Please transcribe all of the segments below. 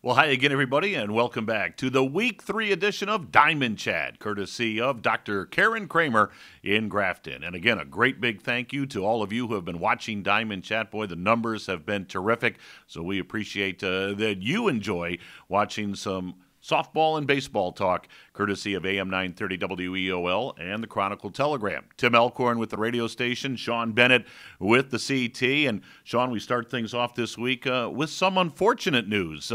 Well, hi again, everybody, and welcome back to the Week 3 edition of Diamond Chat, courtesy of Dr. Karen Kramer in Grafton. And again, a great big thank you to all of you who have been watching Diamond Chat. Boy, the numbers have been terrific, so we appreciate that you enjoy watching some softball and baseball talk, courtesy of AM 930 WEOL and the Chronicle Telegram. Tim Alcorn with the radio station, Shaun Bennett with the CT. And Shaun, we start things off this week with some unfortunate news.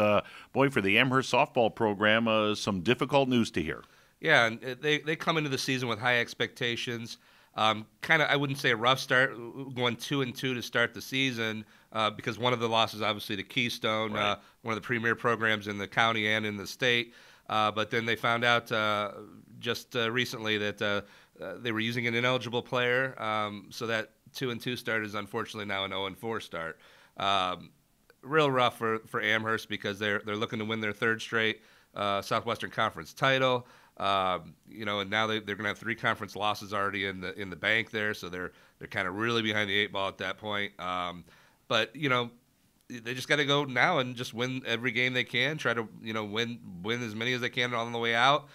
Boy, for the Amherst Softball program, some difficult news to hear. Yeah, and they come into the season with high expectations. Kind of, I wouldn't say a rough start, going 2-2 to start the season, because one of the losses, obviously, to Keystone, Right. one of the premier programs in the county and in the state. But then they found out just recently that they were using an ineligible player, so that 2-2 start is unfortunately now an 0-4 start. Real rough for Amherst because they're looking to win their third straight Southwestern Conference title. And now they're going to have 3 conference losses already in the bank there, so they're kind of really behind the 8 ball at that point. But they just got to go now and just win every game they can. Try to win as many as they can on the way out.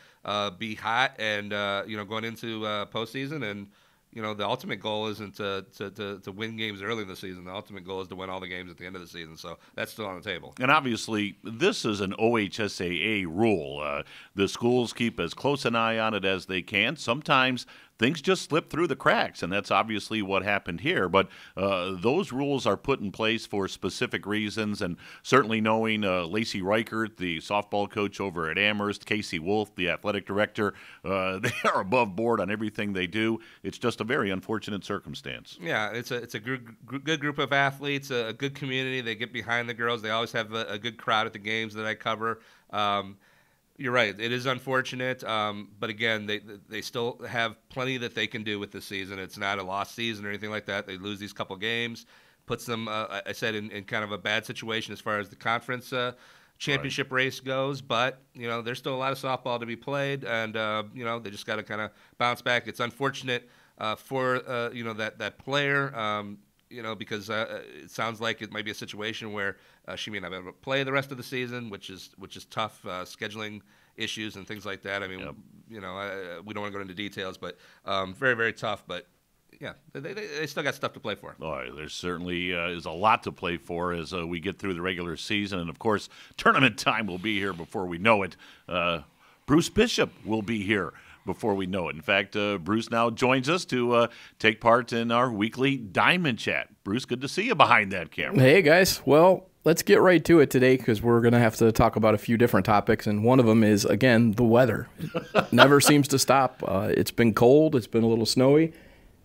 Be hot and going into postseason. And the ultimate goal isn't to win games early in the season. The ultimate goal is to win all the games at the end of the season. So that's still on the table. And obviously, this is an OHSAA rule. The schools keep as close an eye on it as they can. Sometimes things just slip through the cracks, and that's obviously what happened here. But those rules are put in place for specific reasons, and certainly knowing Lacey Reichert, the softball coach over at Amherst, Casey Wolf, the athletic director, they are above board on everything they do. It's just a very unfortunate circumstance. Yeah, it's a good group of athletes, a good community. They get behind the girls. They always have a good crowd at the games that I cover. You're right. It is unfortunate, but again, they still have plenty that they can do with this season. It's not a lost season or anything like that. They lose these couple games, puts them, I said, in kind of a bad situation as far as the conference championship race goes. But there's still a lot of softball to be played, and they just got to kind of bounce back. It's unfortunate for that player. Because it sounds like it might be a situation where she may not be able to play the rest of the season, which is tough, scheduling issues and things like that. I mean, Yep. we don't want to go into details, but very, very tough. But yeah, they still got stuff to play for. Oh, there certainly is a lot to play for as we get through the regular season. And, of course, tournament time will be here before we know it. Bruce Bishop will be here before we know it. In fact, Bruce now joins us to take part in our weekly Diamond Chat. Bruce, good to see you behind that camera. Hey, guys. Well, let's get right to it today because we're going to have to talk about a few different topics, and one of them is, again, the weather. It never seems to stop. It's been cold. It's been a little snowy,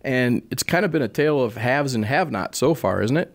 and it's kind of been a tale of haves and have-nots so far, isn't it?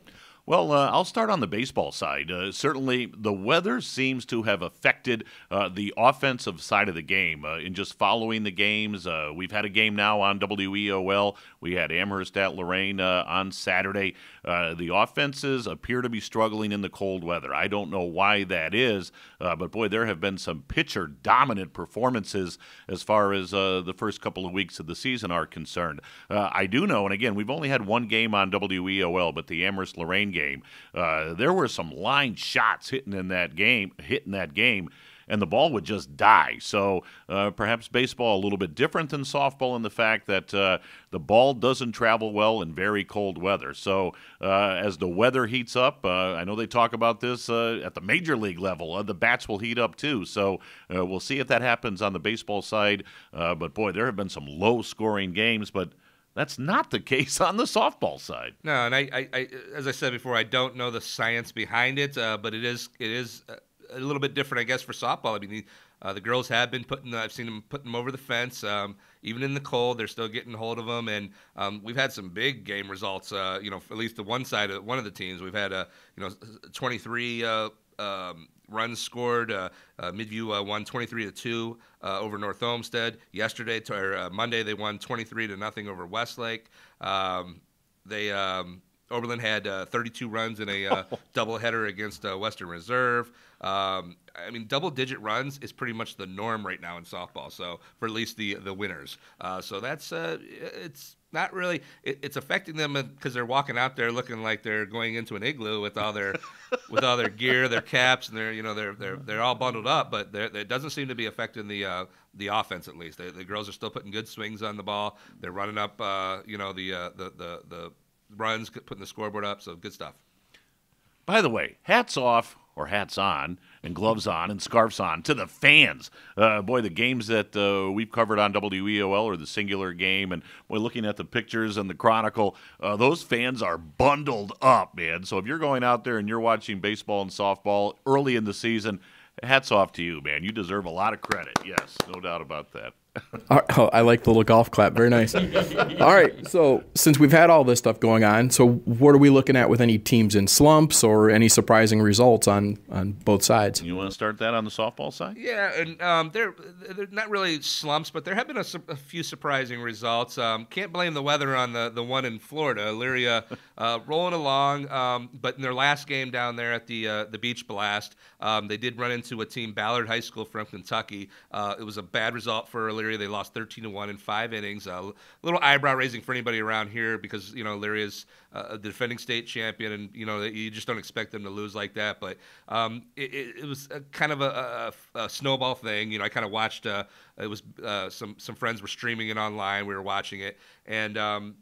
Well, I'll start on the baseball side. Certainly, the weather seems to have affected the offensive side of the game. In just following the games, we've had a game now on WEOL. We had Amherst at Lorain on Saturday. The offenses appear to be struggling in the cold weather. I don't know why that is, but boy, there have been some pitcher-dominant performances as far as the first couple of weeks of the season are concerned. I do know, and again, we've only had one game on WEOL, but the Amherst-Lorain game, there were some line shots hitting that game, and the ball would just die. So perhaps baseball a little bit different than softball in the fact that the ball doesn't travel well in very cold weather. So as the weather heats up, I know they talk about this at the major league level, the bats will heat up too. So we'll see if that happens on the baseball side. But boy, there have been some low-scoring games, but that's not the case on the softball side. No, and I as I said before, I don't know the science behind it, but it is a little bit different, I guess, for softball. I mean, the girls have been I've seen them putting them over the fence. Even in the cold, they're still getting hold of them, and we've had some big game results. At least the one side of one of the teams, we've had 23 runs scored. Midview won 23-2 over North Olmsted. Yesterday, Monday, they won 23-0 over Westlake. Oberlin had 32 runs in a doubleheader against Western Reserve. I mean, double-digit runs is pretty much the norm right now in softball. So for at least the winners. So that's not really. It's affecting them because they're walking out there looking like they're going into an igloo with all their gear, their caps, and they're all bundled up. But it doesn't seem to be affecting the offense, at least. The girls are still putting good swings on the ball. They're running up the runs, putting the scoreboard up. So good stuff. By the way, hats off, or hats on, and gloves on, and scarves on to the fans. Boy, the games that we've covered on WEOL or the singular game, and boy, looking at the pictures and the Chronicle, those fans are bundled up, man. So if you're going out there and you're watching baseball and softball early in the season, hats off to you, man. You deserve a lot of credit. Yes, no doubt about that. Oh, I like the little golf clap. Very nice. All right. So since we've had all this stuff going on, so what are we looking at with any teams in slumps or any surprising results on both sides? You want to start that on the softball side? Yeah, and they're not really slumps, but there have been a few surprising results. Can't blame the weather on the one in Florida. Elyria rolling along, but in their last game down there at the Beach Blast, they did run into a team, Ballard High School from Kentucky. It was a bad result for Elyria. They lost 13-1 in 5 innings. A little eyebrow raising for anybody around here because Elyria's the defending state champion, and you just don't expect them to lose like that. But it was kind of a snowball thing. I kind of watched. It was some friends were streaming it online. We were watching it, and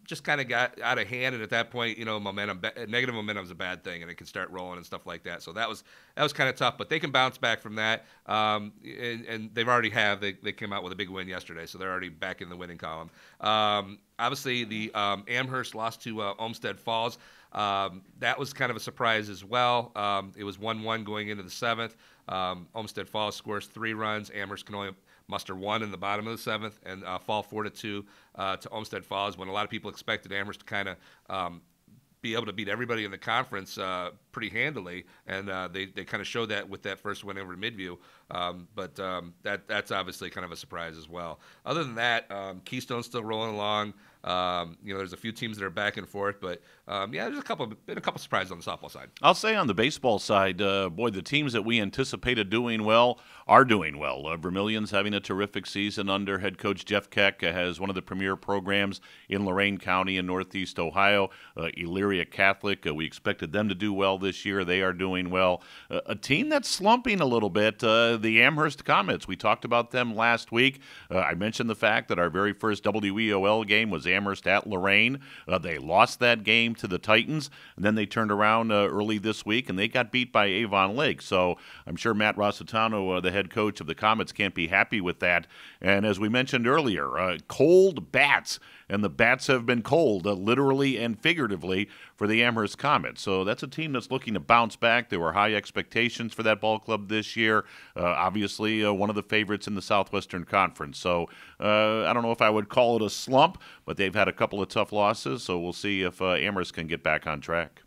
just kind of got out of hand. And at that point, negative momentum is a bad thing, and it can start rolling and stuff like that. So that was kind of tough. But they can bounce back from that, and they've already have. They came out with a big win yesterday, so they're already back in the winning column. Obviously, the Amherst lost to Olmsted Falls. That was kind of a surprise as well. It was 1-1 going into the 7th. Olmsted Falls scores 3 runs. Amherst can only muster 1 in the bottom of the 7th and fall 4-2 to Olmsted Falls, when a lot of people expected Amherst to kind of be able to beat everybody in the conference pretty handily, and they kind of showed that with that first win over Midview. But that's obviously kind of a surprise as well. Other than that, Keystone's still rolling along. There's a few teams that are back and forth, but there's been a couple surprises on the softball side. I'll say on the baseball side, boy, the teams that we anticipated doing well are doing well. Vermilion's having a terrific season under head coach Jeff Keck, has one of the premier programs in Lorain County in Northeast Ohio. Elyria Catholic, we expected them to do well this year. They are doing well. A team that's slumping a little bit, the Amherst Comets. We talked about them last week. I mentioned the fact that our very first WEOL game was Amherst at Lorain. They lost that game to the Titans, and then they turned around early this week, and they got beat by Avon Lake. So I'm sure Matt Rossitano, the head coach of the Comets, can't be happy with that. And as we mentioned earlier, cold bats, and the bats have been cold, literally and figuratively, for the Amherst Comets. So that's a team that's looking to bounce back. There were high expectations for that ball club this year. Obviously, one of the favorites in the Southwestern Conference. So I don't know if I would call it a slump, but they've had a couple of tough losses. So we'll see if Amherst can get back on track.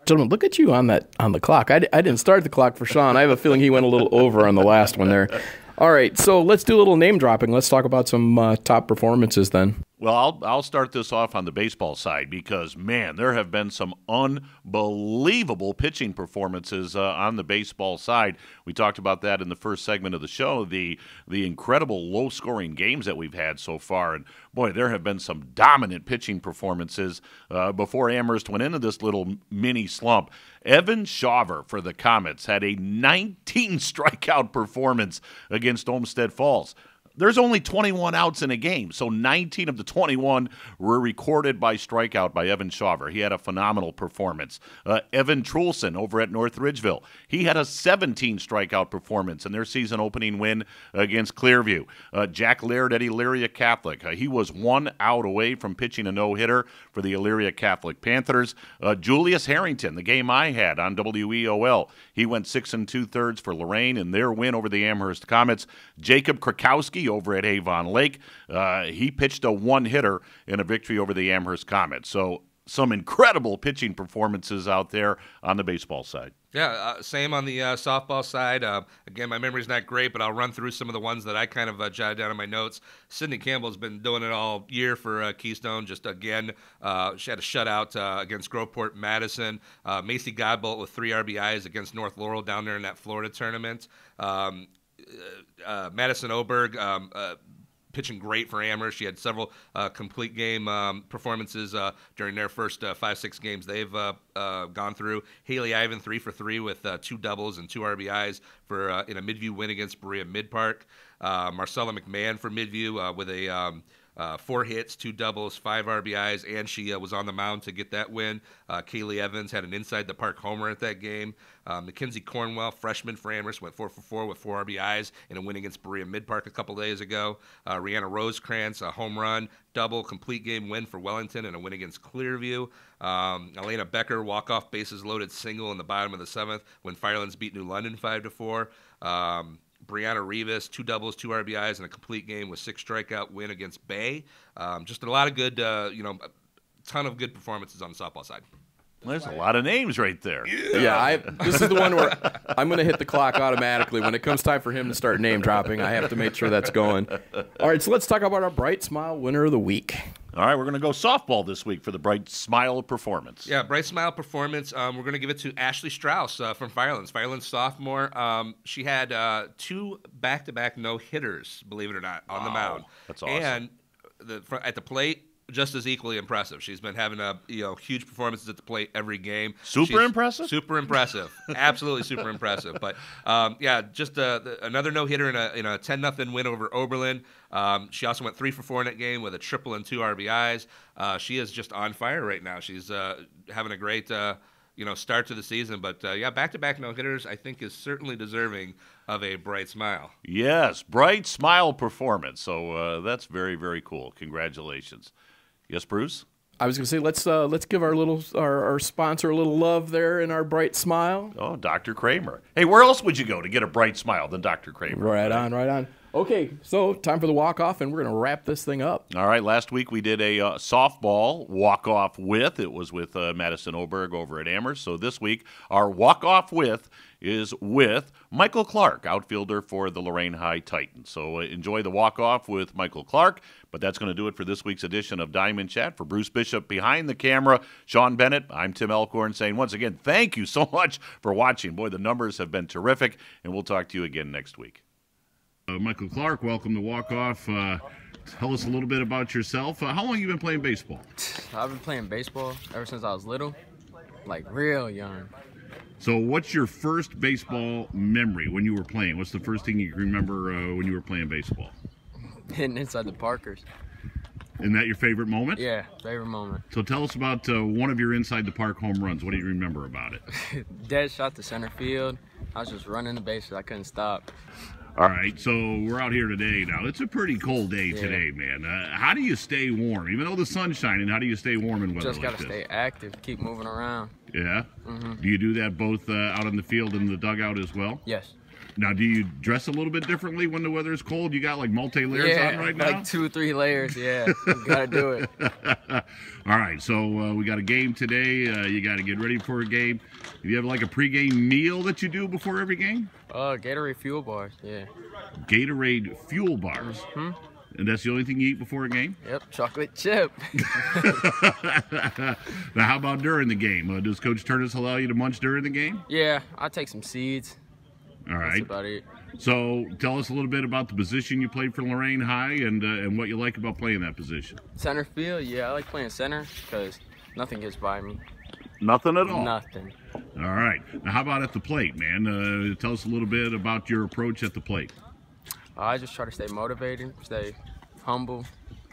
Gentlemen, look at you on the clock. I didn't start the clock for Shaun. I have a feeling he went a little over on the last one there. All right, so let's do a little name dropping. Let's talk about some top performances then. Well, I'll start this off on the baseball side because, man, there have been some unbelievable pitching performances on the baseball side. We talked about that in the first segment of the show, the incredible low-scoring games that we've had so far. And, boy, there have been some dominant pitching performances before Amherst went into this little mini slump. Evan Shaver for the Comets had a 19-strikeout performance against Olmsted Falls. There's only 21 outs in a game, so 19 of the 21 were recorded by strikeout by Evan Shaver. He had a phenomenal performance. Evan Trulson over at North Ridgeville, he had a 17-strikeout performance in their season-opening win against Clearview. Jack Laird at Elyria Catholic, he was 1 out away from pitching a no-hitter for the Elyria Catholic Panthers. Julius Harrington, the game I had on WEOL, he went 6 2/3 for Lorain in their win over the Amherst Comets. Jacob Krakowski over at Avon Lake, he pitched a one-hitter in a victory over the Amherst Comets. So some incredible pitching performances out there on the baseball side. Yeah, same on the softball side. Again, my memory's not great, but I'll run through some of the ones that I kind of jotted down in my notes. Sydney Campbell's been doing it all year for Keystone. Just again, she had a shutout against Groveport Madison. Macy Godbolt with 3 RBIs against North Laurel down there in that Florida tournament. Madison Oberg pitching great for Amherst. She had several complete game performances during their first 5-6 games they've gone through. Haley Ivan 3 for 3 with 2 doubles and 2 RBIs for in a Midview win against Berea Mid-Park. Marcella McMahon for Midview with a 4 hits, 2 doubles, 5 RBIs, and she was on the mound to get that win. Kaylee Evans had an inside-the-park homer at that game. Mackenzie Cornwell, freshman for Amherst, went 4 for 4 with 4 RBIs in a win against Berea Mid-Park a couple days ago. Rihanna Rosecrans, a home run, double, complete game win for Wellington and a win against Clearview. Elena Becker, walk-off bases loaded single in the bottom of the 7th when Firelands beat New London 5-4. Brianna Rivas, 2 doubles, 2 RBIs, and a complete game with 6 strikeout win against Bay. Just a lot of good, a ton of good performances on the softball side. There's a lot of names right there. Yeah, this is the one where I'm going to hit the clock automatically. When it comes time for him to start name dropping, I have to make sure that's going. All right, so let's talk about our Bright Smile winner of the week. All right, we're going to go softball this week for the Bright Smile performance. Yeah, Bright Smile performance. We're going to give it to Ashley Strauss from Firelands. Firelands sophomore. She had 2 back-to-back no-hitters, believe it or not, on the mound. That's awesome. And at the plate, just as equally impressive. She's been having huge performances at the plate every game. Super impressive? Super impressive. Absolutely super impressive. But just another no-hitter in a 10-0 win over Oberlin. She also went 3 for 4 in that game with a triple and 2 RBIs. She is just on fire right now. She's having a great start to the season. But back-to-back no-hitters I think is certainly deserving of a Bright Smile. Yes, Bright Smile performance. So that's very, very cool. Congratulations. Yes, Bruce? I was going to say, let's give our sponsor a little love there in our Bright Smile. Oh, Dr. Kramer. Hey, where else would you go to get a Bright Smile than Dr. Kramer? Right on. Okay, so time for the walk-off, and we're going to wrap this thing up. All right, last week we did a softball walk-off with. It was with Madison Oberg over at Amherst. So this week, our walk-off with is with Michael Clarke, outfielder for the Lorain High Titans. So enjoy the walk-off with Michael Clarke. But that's going to do it for this week's edition of Diamond Chat. For Bruce Bishop behind the camera, Shaun Bennett, I'm Tim Alcorn saying once again, thank you so much for watching. Boy, the numbers have been terrific, and we'll talk to you again next week. Michael Clarke, welcome to Walk Off. Tell us a little bit about yourself. How long have you been playing baseball? I've been playing baseball ever since I was little, like real young. So what's your first baseball memory when you were playing? What's the first thing you can remember when you were playing baseball? Hitting inside the Parkers. Isn't that your favorite moment? Yeah, favorite moment. So tell us about one of your inside the park home runs. What do you remember about it? Dead shot to center field. I was just running the bases. I couldn't stop. All right, so we're out here today now. It's a pretty cold day today, man. How do you stay warm? Even though the sun's shining, how do you stay warm in weather like this? Just got to stay active, keep moving around. Yeah? Mm-hmm. Do you do that both out in the field and the dugout as well? Yes. Now, do you dress a little bit differently when the weather is cold? You got like multi-layers on right now? Like 2 or 3 layers, yeah. You got to do it. All right, so we got a game today. You got to get ready for a game. Do you have like a pregame meal that you do before every game? Gatorade fuel bars, yeah. Gatorade fuel bars? Mm-hmm. And that's the only thing you eat before a game? Yep, chocolate chip. Now, how about during the game? Does Coach Turnus allow you to munch during the game? Yeah, I'll take some seeds. All right. That's about it. So tell us a little bit about the position you played for Lorain High and what you like about playing that position. Center field, yeah, I like playing center because nothing gets by me. Nothing at all? Nothing. All right. Now, how about at the plate, man? Tell us a little bit about your approach at the plate. I just try to stay motivated, stay humble.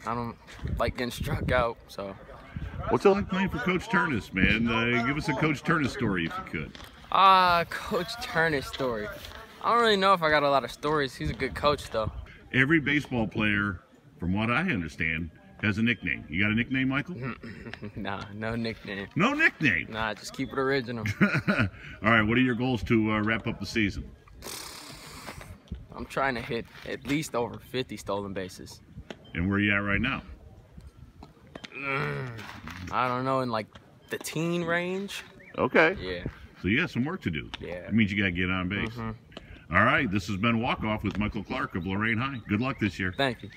I don't like getting struck out, so. What's it like playing for Coach Turnus, man? Give us a Coach Turnus story if you could. Coach Turnus story. I don't really know if I got a lot of stories. He's a good coach, though. Every baseball player, from what I understand, has a nickname. You got a nickname, Michael? Nah, no nickname. No nickname? Nah, just keep it original. All right, what are your goals to wrap up the season? I'm trying to hit at least over 50 stolen bases. And where are you at right now? I don't know, in like the teen range. Okay. Yeah. So you got some work to do. Yeah. That means you got to get on base. Mm-hmm. All right, this has been Walk Off with Michael Clarke of Lorain High. Good luck this year. Thank you.